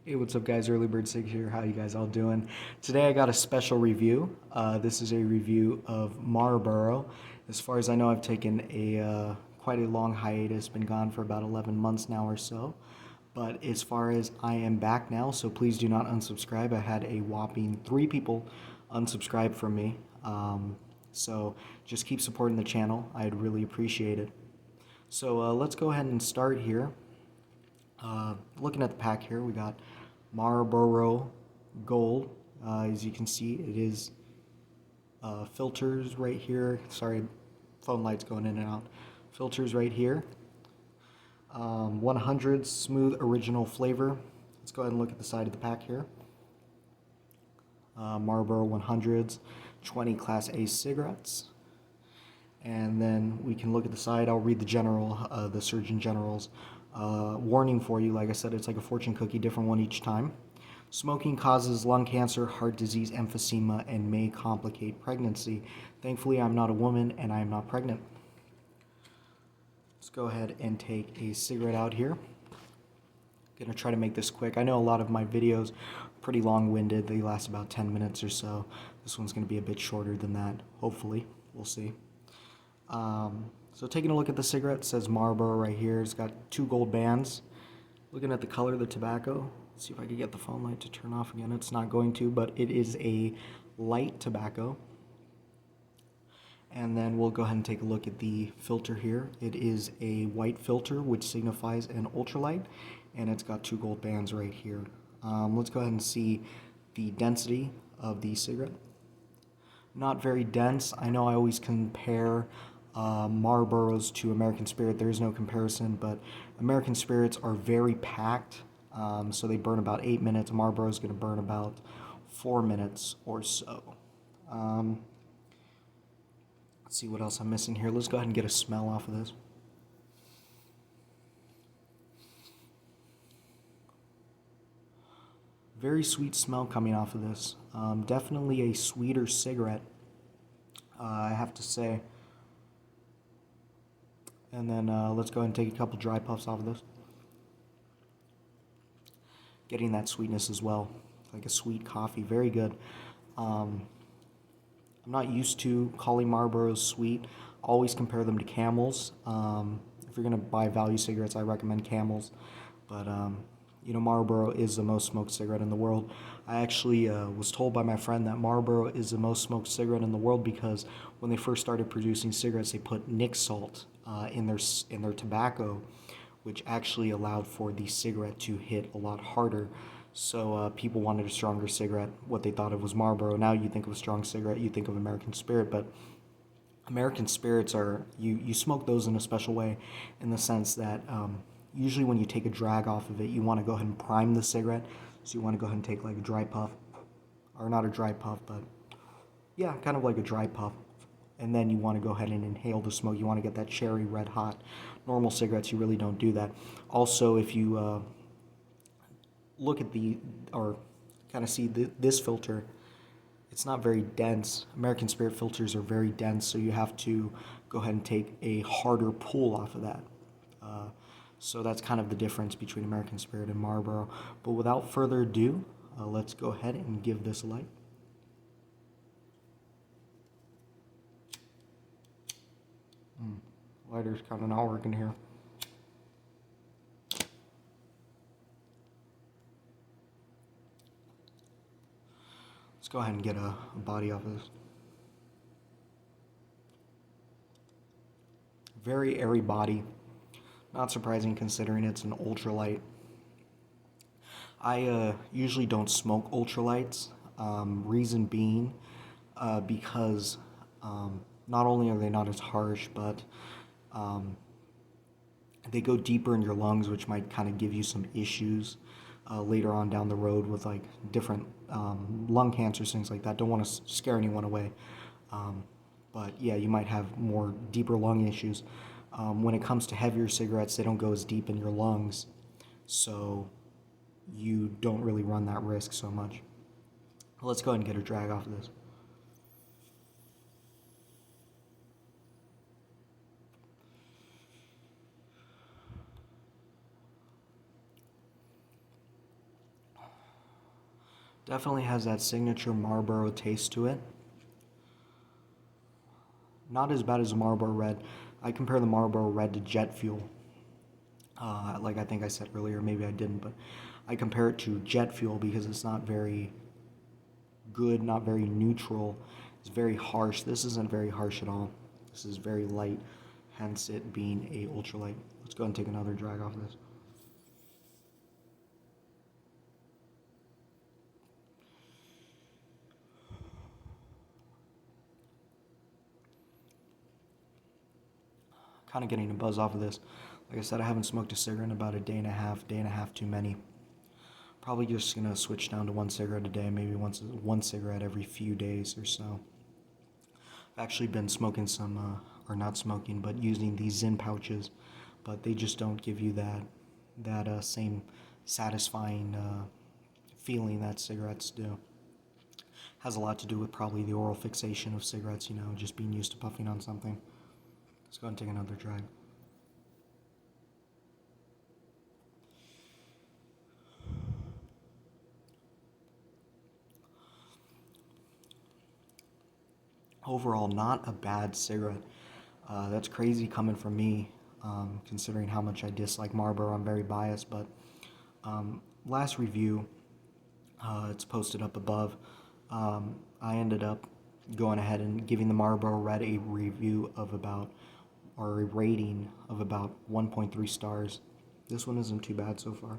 Hey, what's up, guys? Earlybirdcig here. How you guys all doing? Today I got a special review. This is a review of Marlboro. As far as I know, I've taken a quite a long hiatus, been gone for about 11 months now or so. But as far as I am back now, so please do not unsubscribe. I had a whopping 3 people unsubscribe from me. So just keep supporting the channel. I'd really appreciate it. So let's go ahead and start here. Looking at the pack here, we got Marlboro Gold. As you can see, it is filters right here. Sorry, phone light's going in and out. Filters right here. 100 smooth original flavor. Let's go ahead and look at the side of the pack here. Marlboro 100s, 20 Class A cigarettes. And then we can look at the side. I'll read the Surgeon General's warning for you. Like I said, it's like a fortune cookie, different one each time. Smoking causes lung cancer, heart disease, emphysema, and may complicate pregnancy. Thankfully, I'm not a woman and I am not pregnant. Let's go ahead and take a cigarette out here. Gonna try to make this quick. I know a lot of my videos are pretty long-winded. They last about 10 minutes or so. This one's gonna be a bit shorter than that, hopefully. We'll see. So taking a look at the cigarette, it says Marlboro right here. It's got 2 gold bands. Looking at the color of the tobacco, let's see if I can get the phone light to turn off again. It's not going to, but it is a light tobacco. And then we'll go ahead and take a look at the filter here. It is a white filter, which signifies an ultralight, and it's got 2 gold bands right here. Let's go ahead and see the density of the cigarette. Not very dense. I know I always compare Marlboros to American Spirit. There is no comparison, but American Spirits are very packed, so they burn about 8 minutes. Marlboro is going to burn about 4 minutes or so. Let's see what else I'm missing here. Let's go ahead and get a smell off of this. Very sweet smell coming off of this. Definitely a sweeter cigarette, I have to say. And then let's go ahead and take a couple dry puffs off of this. Getting that sweetness as well, like a sweet coffee, very good. I'm not used to calling Marlboros sweet. Always compare them to Camels. If you're gonna buy value cigarettes, I recommend Camels. But Marlboro is the most smoked cigarette in the world. I actually was told by my friend that Marlboro is the most smoked cigarette in the world because when they first started producing cigarettes, they put Nick salt in their tobacco, which actually allowed for the cigarette to hit a lot harder. So people wanted a stronger cigarette. What they thought of was Marlboro. Now you think of a strong cigarette, you think of American Spirit, but American Spirits are, you smoke those in a special way in the sense that usually when you take a drag off of it, you want to go ahead and prime the cigarette. So you want to go ahead and take like a dry puff, or not a dry puff, but yeah, kind of like a dry puff. And then you want to go ahead and inhale the smoke. You want to get that cherry red hot. Normal cigarettes, you really don't do that. Also, if you look at or kind of see this filter, it's not very dense. American Spirit filters are very dense, so you have to go ahead and take a harder pull off of that. So that's kind of the difference between American Spirit and Marlboro. But without further ado, let's go ahead and give this a light. Lighter's kind of not working here. Let's go ahead and get a body off of this. Very airy body. Not surprising considering it's an ultralight. I usually don't smoke ultralights. Reason being because not only are they not as harsh, but they go deeper in your lungs, which might kind of give you some issues later on down the road with like different lung cancers, things like that. Don't want to scare anyone away. But yeah, you might have more deeper lung issues. When it comes to heavier cigarettes, they don't go as deep in your lungs, so you don't really run that risk so much. Let's go ahead and get a drag off of this. Definitely has that signature Marlboro taste to it. Not as bad as the Marlboro Red. I compare the Marlboro Red to jet fuel. Like I think I said earlier, maybe I didn't, but I compare it to jet fuel because it's not very good, not very neutral. It's very harsh. This isn't very harsh at all. This is very light, hence it being a ultralight. Let's go ahead and take another drag off of this. Kind of getting a buzz off of this. Like I said, I haven't smoked a cigarette in about a day and a half too many. Probably just gonna switch down to one cigarette a day, maybe one cigarette every few days or so. I've actually been smoking some, or not smoking, but using these Zyn pouches, but they just don't give you that same satisfying feeling that cigarettes do. Has a lot to do with probably the oral fixation of cigarettes, just being used to puffing on something. Let's go ahead and take another drag. Overall, not a bad cigarette. That's crazy coming from me, considering how much I dislike Marlboro. I'm very biased, but last review, it's posted up above. I ended up going ahead and giving the Marlboro Red a review of about, or a rating of about 1.3 stars. This one isn't too bad so far.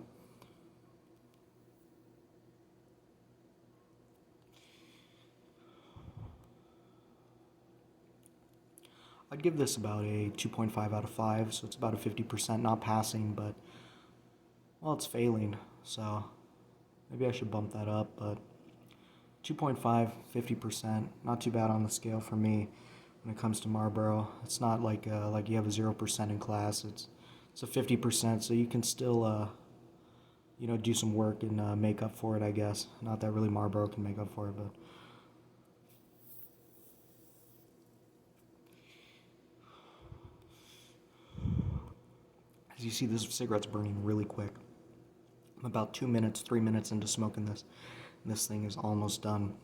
I'd give this about a 2.5 out of 5, so it's about a 50%, not passing, but, well, it's failing, so maybe I should bump that up, but 2.5, 50%, not too bad on the scale for me when it comes to Marlboro. It's not like you have a 0% in class, it's a 50%, so you can still, do some work and make up for it, I guess. Not that really Marlboro can make up for it, but... As you see, this cigarette's burning really quick. I'm about 2 minutes, 3 minutes into smoking this, and this thing is almost done.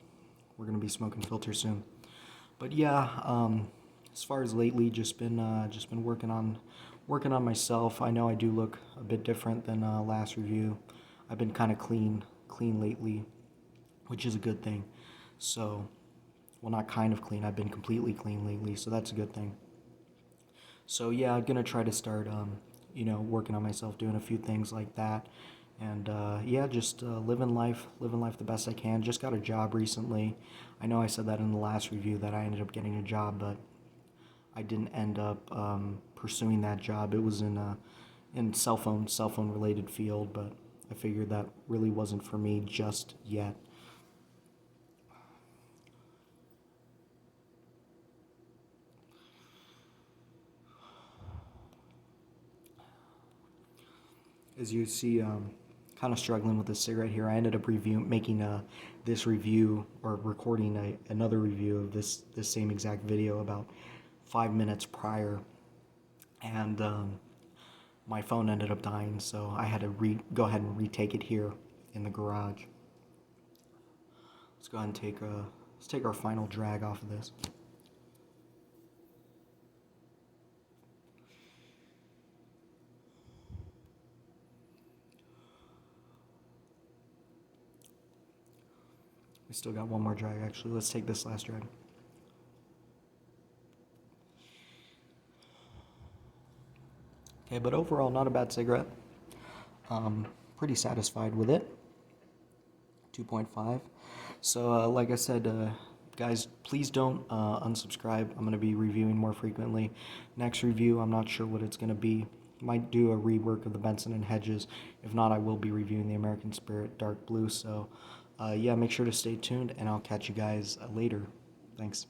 We're gonna be smoking filter soon. But yeah, as far as lately, just been working on myself. I know I do look a bit different than last review. I've been kind of clean lately, which is a good thing. So, well, not kind of clean. I've been completely clean lately, so that's a good thing. So yeah, I'm gonna try to start, working on myself, doing a few things like that, and yeah, just living life the best I can. Just got a job recently. I know I said that in the last review that I ended up getting a job, but I didn't end up pursuing that job. It was in cell phone related field, but I figured that really wasn't for me just yet. As you see, kind of struggling with this cigarette here. I ended up making this review, or recording another review of this same exact video about 5 minutes prior, and my phone ended up dying, so I had to go ahead and retake it here in the garage. Let's go ahead and let's take our final drag off of this. We still got one more drag, actually. Let's take this last drag. Okay, but overall, not a bad cigarette. Pretty satisfied with it. 2.5. So, like I said, guys, please don't unsubscribe. I'm going to be reviewing more frequently. Next review, I'm not sure what it's going to be. Might do a rework of the Benson and Hedges. If not, I will be reviewing the American Spirit Dark Blue. So, yeah, make sure to stay tuned, and I'll catch you guys later. Thanks.